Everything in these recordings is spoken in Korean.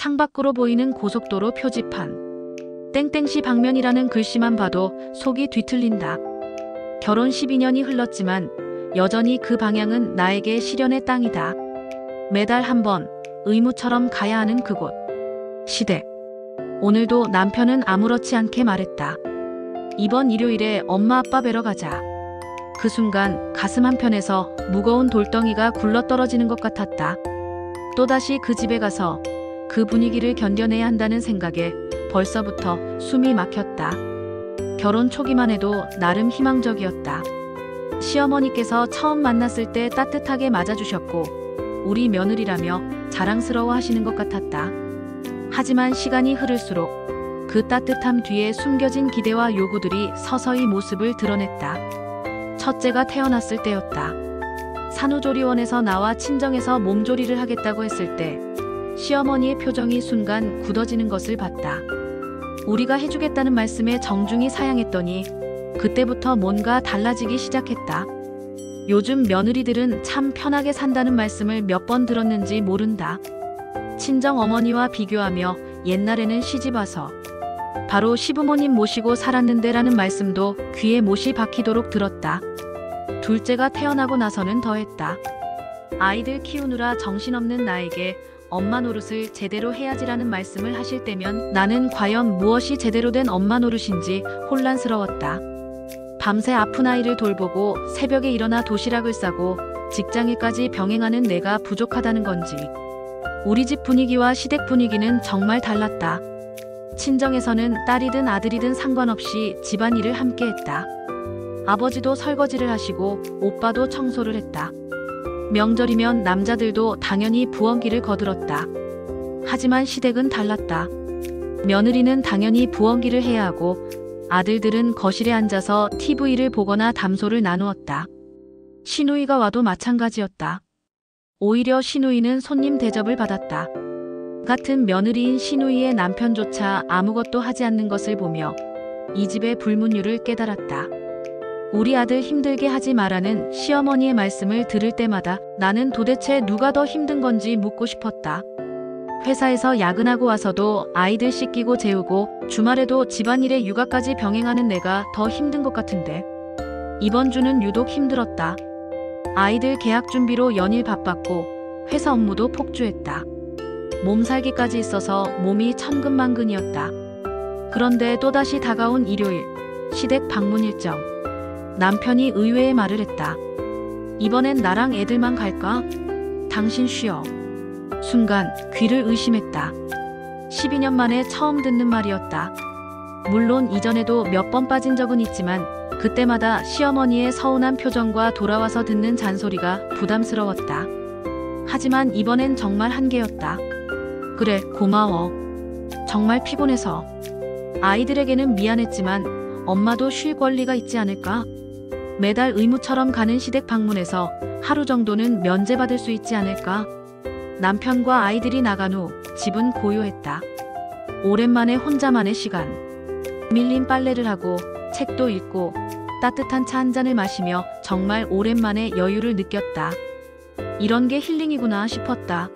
창밖으로 보이는 고속도로 표지판. 땡땡시 방면이라는 글씨만 봐도 속이 뒤틀린다. 결혼 12년이 흘렀지만 여전히 그 방향은 나에게 시련의 땅이다. 매달 한 번 의무처럼 가야 하는 그곳. 시댁. 오늘도 남편은 아무렇지 않게 말했다. 이번 일요일에 엄마 아빠 뵈러 가자. 그 순간 가슴 한편에서 무거운 돌덩이가 굴러떨어지는 것 같았다. 또다시 그 집에 가서 그 분위기를 견뎌내야 한다는 생각에 벌써부터 숨이 막혔다. 결혼 초기만 해도 나름 희망적이었다. 시어머니께서 처음 만났을 때 따뜻하게 맞아주셨고 우리 며느리라며 자랑스러워 하시는 것 같았다. 하지만 시간이 흐를수록 그 따뜻함 뒤에 숨겨진 기대와 요구들이 서서히 모습을 드러냈다. 첫째가 태어났을 때였다. 산후조리원에서 나와 친정에서 몸조리를 하겠다고 했을 때 시어머니의 표정이 순간 굳어지는 것을 봤다. 우리가 해주겠다는 말씀에 정중히 사양했더니 그때부터 뭔가 달라지기 시작했다. 요즘 며느리들은 참 편하게 산다는 말씀을 몇 번 들었는지 모른다. 친정 어머니와 비교하며 옛날에는 시집와서 바로 시부모님 모시고 살았는데 라는 말씀도 귀에 못이 박히도록 들었다. 둘째가 태어나고 나서는 더했다. 아이들 키우느라 정신없는 나에게 엄마 노릇을 제대로 해야지라는 말씀을 하실 때면 나는 과연 무엇이 제대로 된 엄마 노릇인지 혼란스러웠다. 밤새 아픈 아이를 돌보고 새벽에 일어나 도시락을 싸고 직장일까지 병행하는 내가 부족하다는 건지. 우리 집 분위기와 시댁 분위기는 정말 달랐다. 친정에서는 딸이든 아들이든 상관없이 집안일을 함께 했다. 아버지도 설거지를 하시고 오빠도 청소를 했다. 명절이면 남자들도 당연히 부엌일을 거들었다. 하지만 시댁은 달랐다. 며느리는 당연히 부엌일을 해야 하고 아들들은 거실에 앉아서 TV를 보거나 담소를 나누었다. 시누이가 와도 마찬가지였다. 오히려 시누이는 손님 대접을 받았다. 같은 며느리인 시누이의 남편조차 아무것도 하지 않는 것을 보며 이 집의 불문율을 깨달았다. 우리 아들 힘들게 하지 마라는 시어머니의 말씀을 들을 때마다 나는 도대체 누가 더 힘든 건지 묻고 싶었다. 회사에서 야근하고 와서도 아이들 씻기고 재우고 주말에도 집안일에 육아까지 병행하는 내가 더 힘든 것 같은데 이번 주는 유독 힘들었다. 아이들 개학 준비로 연일 바빴고 회사 업무도 폭주했다. 몸살기까지 있어서 몸이 천근만근이었다. 그런데 또다시 다가온 일요일, 시댁 방문 일정. 남편이 의외의 말을 했다. 이번엔 나랑 애들만 갈까? 당신 쉬어. 순간 귀를 의심했다. 12년 만에 처음 듣는 말이었다. 물론 이전에도 몇 번 빠진 적은 있지만 그때마다 시어머니의 서운한 표정과 돌아와서 듣는 잔소리가 부담스러웠다. 하지만 이번엔 정말 한계였다. 그래, 고마워. 정말 피곤해서. 아이들에게는 미안했지만 엄마도 쉴 권리가 있지 않을까? 매달 의무처럼 가는 시댁 방문에서 하루 정도는 면제받을 수 있지 않을까? 남편과 아이들이 나간 후 집은 고요했다. 오랜만에 혼자만의 시간. 밀린 빨래를 하고 책도 읽고 따뜻한 차 한 잔을 마시며 정말 오랜만에 여유를 느꼈다. 이런 게 힐링이구나 싶었다.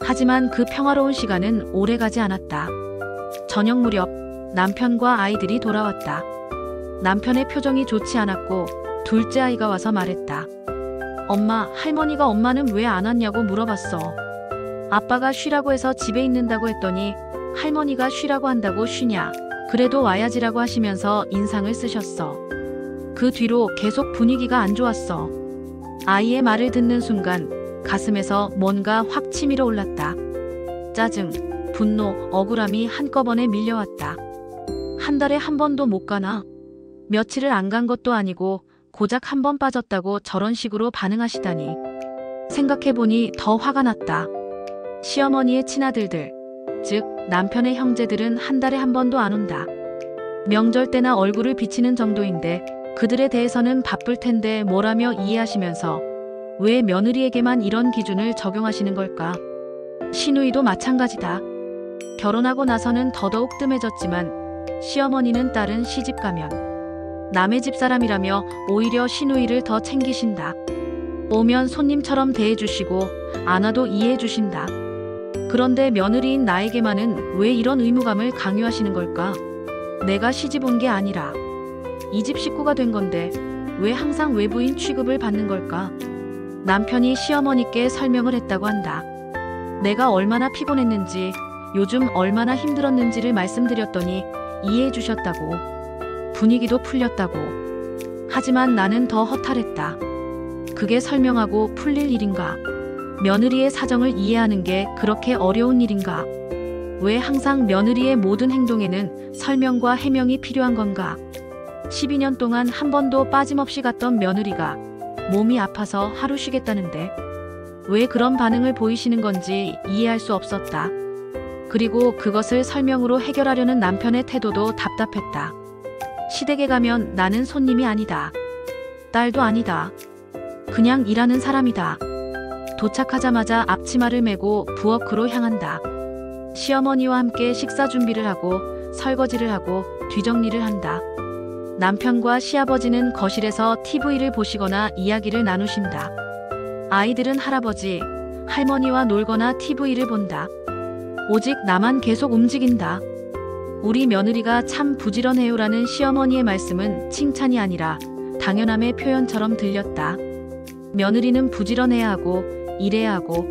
하지만 그 평화로운 시간은 오래가지 않았다. 저녁 무렵 남편과 아이들이 돌아왔다. 남편의 표정이 좋지 않았고 둘째 아이가 와서 말했다. 엄마, 할머니가 엄마는 왜 안 왔냐고 물어봤어. 아빠가 쉬라고 해서 집에 있는다고 했더니 할머니가 쉬라고 한다고 쉬냐. 그래도 와야지라고 하시면서 인상을 쓰셨어. 그 뒤로 계속 분위기가 안 좋았어. 아이의 말을 듣는 순간 가슴에서 뭔가 확 치밀어 올랐다. 짜증, 분노, 억울함이 한꺼번에 밀려왔다. 한 달에 한 번도 못 가나? 며칠을 안 간 것도 아니고 고작 한 번 빠졌다고 저런 식으로 반응하시다니. 생각해보니 더 화가 났다. 시어머니의 친아들들, 즉 남편의 형제들은 한 달에 한 번도 안 온다. 명절 때나 얼굴을 비치는 정도인데 그들에 대해서는 바쁠 텐데 뭐라며 이해하시면서 왜 며느리에게만 이런 기준을 적용하시는 걸까? 시누이도 마찬가지다. 결혼하고 나서는 더더욱 뜸해졌지만 시어머니는 딸은 시집가면 남의 집 사람이라며 오히려 시누이를 더 챙기신다. 오면 손님처럼 대해주시고 안 와도 이해해주신다. 그런데 며느리인 나에게만은 왜 이런 의무감을 강요하시는 걸까? 내가 시집 온 게 아니라 이 집 식구가 된 건데 왜 항상 외부인 취급을 받는 걸까? 남편이 시어머니께 설명을 했다고 한다. 내가 얼마나 피곤했는지, 요즘 얼마나 힘들었는지를 말씀드렸더니 이해해 주셨다고. 분위기도 풀렸다고. 하지만 나는 더 허탈했다. 그게 설명하고 풀릴 일인가? 며느리의 사정을 이해하는 게 그렇게 어려운 일인가? 왜 항상 며느리의 모든 행동에는 설명과 해명이 필요한 건가? 12년 동안 한 번도 빠짐없이 갔던 며느리가 몸이 아파서 하루 쉬겠다는데 왜 그런 반응을 보이시는 건지 이해할 수 없었다. 그리고 그것을 설명으로 해결하려는 남편의 태도도 답답했다. 시댁에 가면 나는 손님이 아니다. 딸도 아니다. 그냥 일하는 사람이다. 도착하자마자 앞치마를 메고 부엌으로 향한다. 시어머니와 함께 식사 준비를 하고 설거지를 하고 뒤정리를 한다. 남편과 시아버지는 거실에서 TV를 보시거나 이야기를 나누신다. 아이들은 할아버지, 할머니와 놀거나 TV를 본다. 오직 나만 계속 움직인다. 우리 며느리가 참 부지런해요라는 시어머니의 말씀은 칭찬이 아니라 당연함의 표현처럼 들렸다. 며느리는 부지런해야 하고 일해야 하고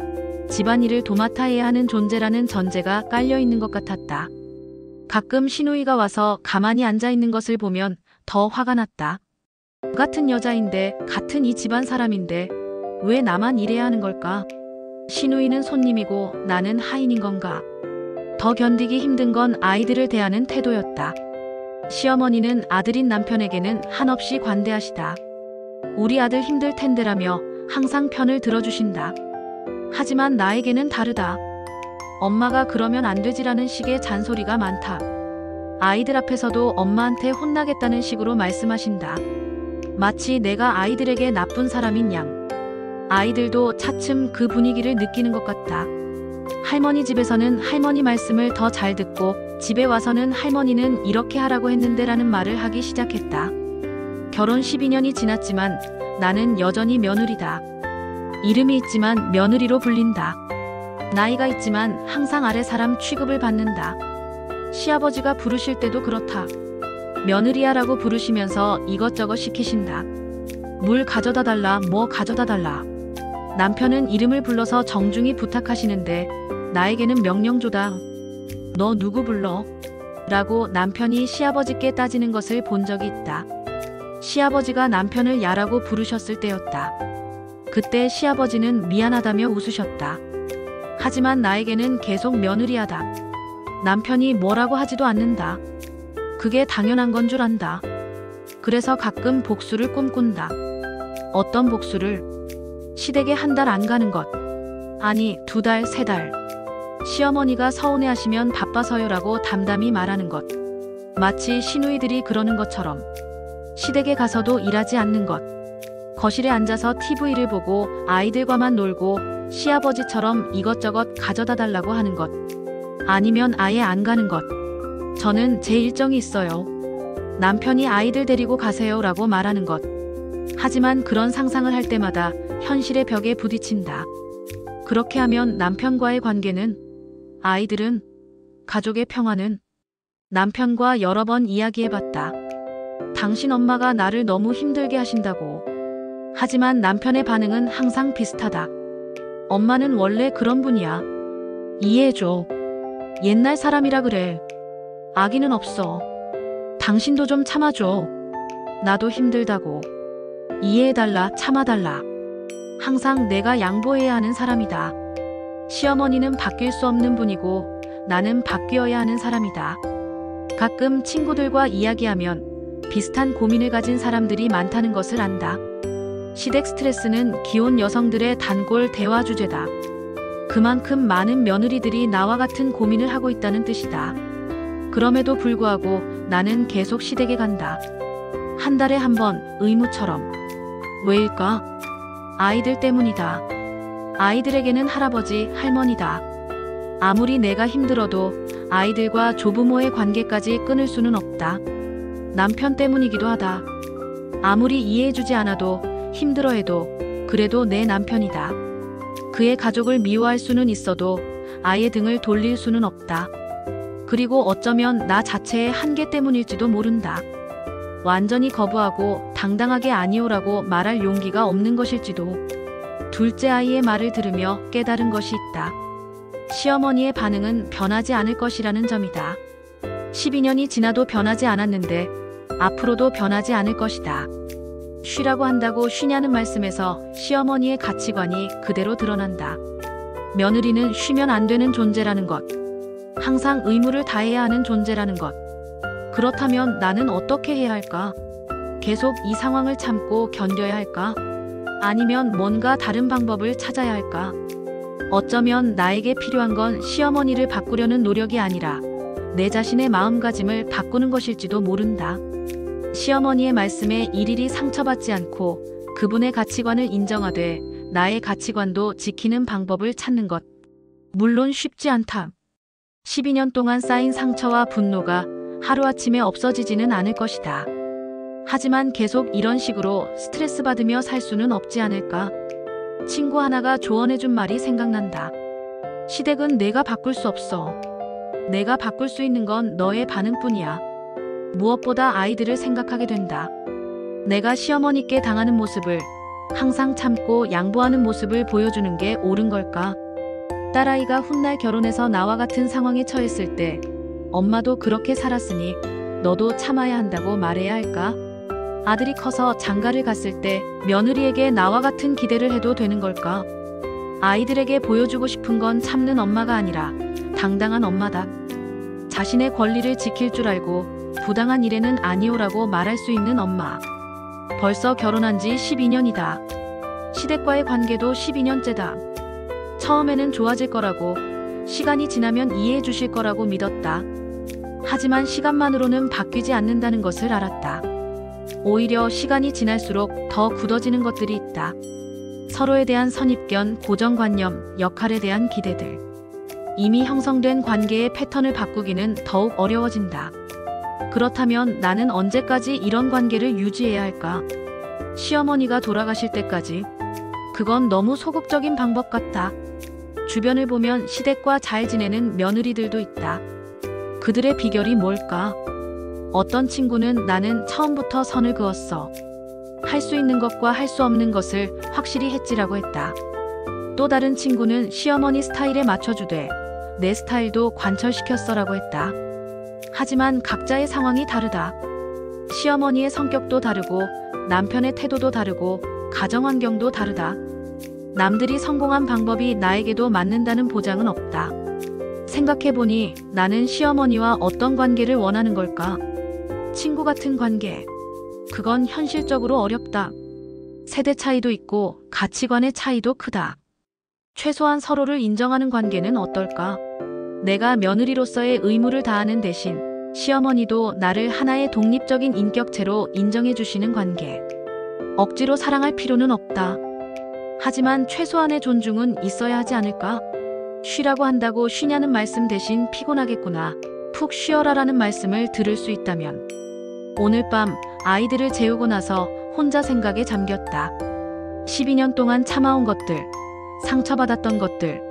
집안일을 도맡아 해야 하는 존재라는 전제가 깔려있는 것 같았다. 가끔 시누이가 와서 가만히 앉아있는 것을 보면 더 화가 났다. 같은 여자인데 같은 이 집안 사람인데 왜 나만 일해야 하는 걸까? 시누이는 손님이고 나는 하인인 건가? 더 견디기 힘든 건 아이들을 대하는 태도였다. 시어머니는 아들인 남편에게는 한없이 관대하시다. 우리 아들 힘들 텐데라며 항상 편을 들어주신다. 하지만 나에게는 다르다. 엄마가 그러면 안 되지라는 식의 잔소리가 많다. 아이들 앞에서도 엄마한테 혼나겠다는 식으로 말씀하신다. 마치 내가 아이들에게 나쁜 사람인 양. 아이들도 차츰 그 분위기를 느끼는 것 같다. 할머니 집에서는 할머니 말씀을 더 잘 듣고 집에 와서는 할머니는 이렇게 하라고 했는데 라는 말을 하기 시작했다. 결혼 12년이 지났지만 나는 여전히 며느리다. 이름이 있지만 며느리로 불린다. 나이가 있지만 항상 아래 사람 취급을 받는다. 시아버지가 부르실 때도 그렇다. 며느리야라고 부르시면서 이것저것 시키신다. 물 가져다 달라, 뭐 가져다 달라. 남편은 이름을 불러서 정중히 부탁하시는데 나에게는 명령조다. 너 누구 불러? 라고 남편이 시아버지께 따지는 것을 본 적이 있다. 시아버지가 남편을 야라고 부르셨을 때였다. 그때 시아버지는 미안하다며 웃으셨다. 하지만 나에게는 계속 며느리하다. 남편이 뭐라고 하지도 않는다. 그게 당연한 건 줄 안다. 그래서 가끔 복수를 꿈꾼다. 어떤 복수를? 시댁에 한 달 안 가는 것. 아니, 2달, 3달. 시어머니가 서운해하시면 바빠서요라고 담담히 말하는 것. 마치 시누이들이 그러는 것처럼. 시댁에 가서도 일하지 않는 것. 거실에 앉아서 TV를 보고 아이들과만 놀고 시아버지처럼 이것저것 가져다 달라고 하는 것. 아니면 아예 안 가는 것. 저는 제 일정이 있어요. 남편이 아이들 데리고 가세요라고 말하는 것. 하지만 그런 상상을 할 때마다 현실의 벽에 부딪힌다. 그렇게 하면 남편과의 관계는, 아이들은, 가족의 평화는? 남편과 여러 번 이야기해봤다. 당신 엄마가 나를 너무 힘들게 하신다고. 하지만 남편의 반응은 항상 비슷하다. 엄마는 원래 그런 분이야. 이해해줘. 옛날 사람이라 그래. 아기는 없어. 당신도 좀 참아줘. 나도 힘들다고. 이해해달라, 참아달라. 항상 내가 양보해야 하는 사람이다. 시어머니는 바뀔 수 없는 분이고 나는 바뀌어야 하는 사람이다. 가끔 친구들과 이야기하면 비슷한 고민을 가진 사람들이 많다는 것을 안다. 시댁 스트레스는 기혼 여성들의 단골 대화 주제다. 그만큼 많은 며느리들이 나와 같은 고민을 하고 있다는 뜻이다. 그럼에도 불구하고 나는 계속 시댁에 간다. 한 달에 한 번, 의무처럼. 왜일까? 아이들 때문이다. 아이들에게는 할아버지, 할머니다. 아무리 내가 힘들어도 아이들과 조부모의 관계까지 끊을 수는 없다. 남편 때문이기도 하다. 아무리 이해해주지 않아도 힘들어해도 그래도 내 남편이다. 그의 가족을 미워할 수는 있어도 아이의 등을 돌릴 수는 없다. 그리고 어쩌면 나 자체의 한계 때문일지도 모른다. 완전히 거부하고 당당하게 아니오라고 말할 용기가 없는 것일지도. 둘째 아이의 말을 들으며 깨달은 것이 있다. 시어머니의 반응은 변하지 않을 것이라는 점이다. 12년이 지나도 변하지 않았는데 앞으로도 변하지 않을 것이다. 쉬라고 한다고 쉬냐는 말씀에서 시어머니의 가치관이 그대로 드러난다. 며느리는 쉬면 안 되는 존재라는 것. 항상 의무를 다해야 하는 존재라는 것. 그렇다면 나는 어떻게 해야 할까? 계속 이 상황을 참고 견뎌야 할까? 아니면 뭔가 다른 방법을 찾아야 할까? 어쩌면 나에게 필요한 건 시어머니를 바꾸려는 노력이 아니라 내 자신의 마음가짐을 바꾸는 것일지도 모른다. 시어머니의 말씀에 일일이 상처받지 않고 그분의 가치관을 인정하되 나의 가치관도 지키는 방법을 찾는 것. 물론 쉽지 않다. 12년 동안 쌓인 상처와 분노가 하루아침에 없어지지는 않을 것이다. 하지만 계속 이런 식으로 스트레스 받으며 살 수는 없지 않을까? 친구 하나가 조언해준 말이 생각난다. 시댁은 내가 바꿀 수 없어. 내가 바꿀 수 있는 건 너의 반응뿐이야. 무엇보다 아이들을 생각하게 된다. 내가 시어머니께 당하는 모습을, 항상 참고 양보하는 모습을 보여주는 게 옳은 걸까? 딸아이가 훗날 결혼해서 나와 같은 상황에 처했을 때 엄마도 그렇게 살았으니 너도 참아야 한다고 말해야 할까? 아들이 커서 장가를 갔을 때 며느리에게 나와 같은 기대를 해도 되는 걸까? 아이들에게 보여주고 싶은 건 참는 엄마가 아니라 당당한 엄마다. 자신의 권리를 지킬 줄 알고 부당한 일에는 아니오라고 말할 수 있는 엄마. 벌써 결혼한 지 12년이다. 시댁과의 관계도 12년째다. 처음에는 좋아질 거라고, 시간이 지나면 이해해 주실 거라고 믿었다. 하지만 시간만으로는 바뀌지 않는다는 것을 알았다. 오히려 시간이 지날수록 더 굳어지는 것들이 있다. 서로에 대한 선입견, 고정관념, 역할에 대한 기대들. 이미 형성된 관계의 패턴을 바꾸기는 더욱 어려워진다. 그렇다면 나는 언제까지 이런 관계를 유지해야 할까? 시어머니가 돌아가실 때까지? 그건 너무 소극적인 방법 같다. 주변을 보면 시댁과 잘 지내는 며느리들도 있다. 그들의 비결이 뭘까? 어떤 친구는 나는 처음부터 선을 그었어. 할 수 있는 것과 할 수 없는 것을 확실히 했지라고 했다. 또 다른 친구는 시어머니 스타일에 맞춰주되 내 스타일도 관철시켰어라고 했다. 하지만 각자의 상황이 다르다. 시어머니의 성격도 다르고 남편의 태도도 다르고 가정 환경도 다르다. 남들이 성공한 방법이 나에게도 맞는다는 보장은 없다. 생각해보니 나는 시어머니와 어떤 관계를 원하는 걸까? 친구 같은 관계. 그건 현실적으로 어렵다. 세대 차이도 있고 가치관의 차이도 크다. 최소한 서로를 인정하는 관계는 어떨까? 내가 며느리로서의 의무를 다하는 대신 시어머니도 나를 하나의 독립적인 인격체로 인정해 주시는 관계. 억지로 사랑할 필요는 없다. 하지만 최소한의 존중은 있어야 하지 않을까? 쉬라고 한다고 쉬냐는 말씀 대신 피곤하겠구나, 푹 쉬어라라는 말씀을 들을 수 있다면. 오늘 밤 아이들을 재우고 나서 혼자 생각에 잠겼다. 12년 동안 참아온 것들, 상처받았던 것들,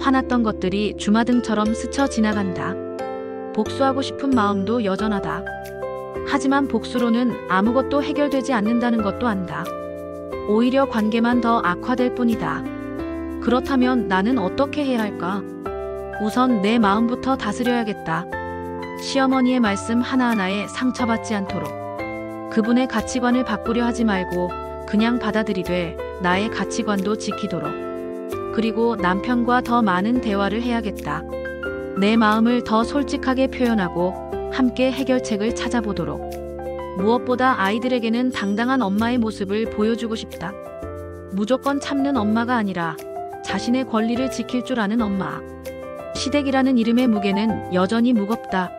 화났던 것들이 주마등처럼 스쳐 지나간다. 복수하고 싶은 마음도 여전하다. 하지만 복수로는 아무것도 해결되지 않는다는 것도 안다. 오히려 관계만 더 악화될 뿐이다. 그렇다면 나는 어떻게 해야 할까? 우선 내 마음부터 다스려야겠다. 시어머니의 말씀 하나하나에 상처받지 않도록. 그분의 가치관을 바꾸려 하지 말고 그냥 받아들이되 나의 가치관도 지키도록. 그리고 남편과 더 많은 대화를 해야겠다. 내 마음을 더 솔직하게 표현하고 함께 해결책을 찾아보도록. 무엇보다 아이들에게는 당당한 엄마의 모습을 보여주고 싶다. 무조건 참는 엄마가 아니라 자신의 권리를 지킬 줄 아는 엄마. 시댁이라는 이름의 무게는 여전히 무겁다.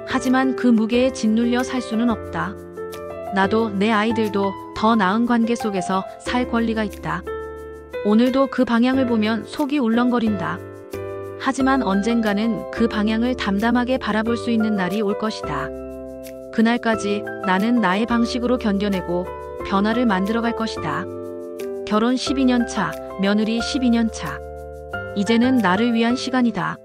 하지만 그 무게에 짓눌려 살 수는 없다. 나도 내 아이들도 더 나은 관계 속에서 살 권리가 있다. 오늘도 그 방향을 보면 속이 울렁거린다. 하지만 언젠가는 그 방향을 담담하게 바라볼 수 있는 날이 올 것이다. 그날까지 나는 나의 방식으로 견뎌내고 변화를 만들어갈 것이다. 결혼 12년 차, 며느리 12년 차. 이제는 나를 위한 시간이다.